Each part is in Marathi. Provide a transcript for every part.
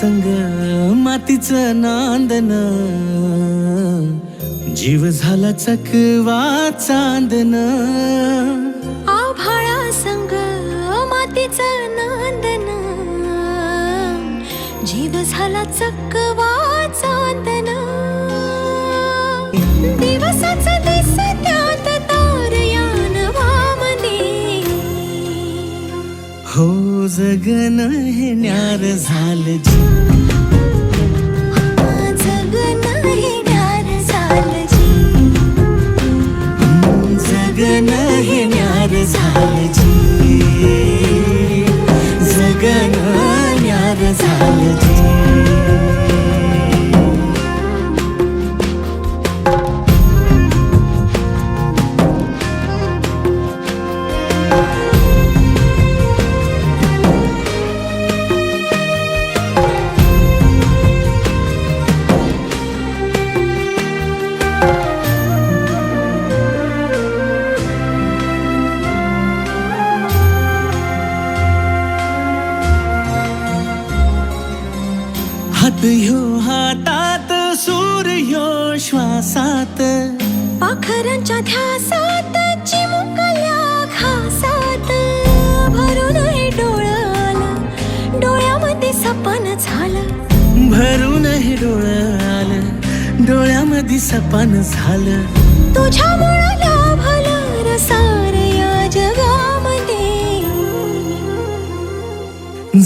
संग मातीचं नांदन, जीव झाला चकवा चांदन. आभाळा संग मातीचं नांदन, जीव झाला चकवा चांदन. दिवसाचं दिस त्यात तारयान वामने, हो जगन हे न्यार झालं जी. जगन हे न्यार झालं जी. जगन हे न्यार झालं जी. जगन न्यार झालं जी. हात ह्यो हातात, सूर ह्यो श्वासात, पाखरांच्या ध्यासात, चिमुकल्या घासात. भरून हे डोळं आलं, डोळ्यामध्ये सपन झालं. भरून हे डोळं आलं, डोळ्यामध्ये सपन झालं. तुझ्यामुळं लाभलं रसार या जगामध्ये.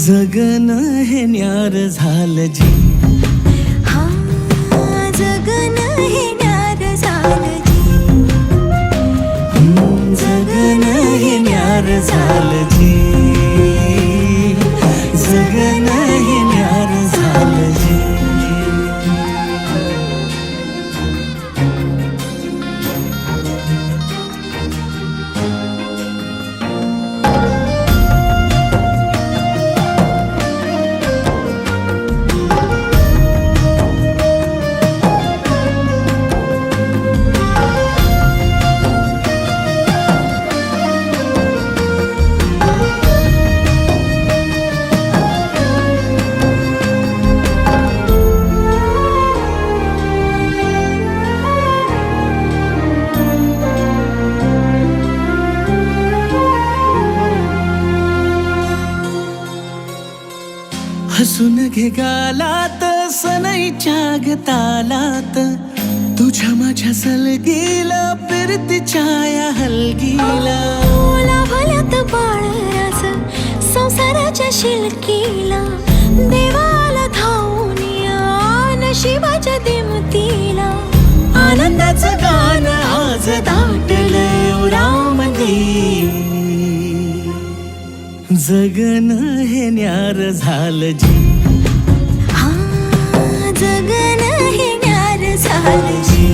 जगन हे न्यार झालं जी. हा जगन हे न्यार झालं जी. जगन हे न्यार झालं जी. जगन हे न्यार झालं जी. हसून घे गालात, सनईच्या गतालात, तुझ्या माझ्या सलगीला, फिरतीच्या या हलगीला. लाभल्यात बाळराज संसाराच्या शिलकीला. देवाला धावून या नशिबाच्या दिमतीला. आनंदाचं गाण आज दाटलं उरामध्ये. जगन हे न्यार झालं जी. हा जगन हे न्यार झालं जी.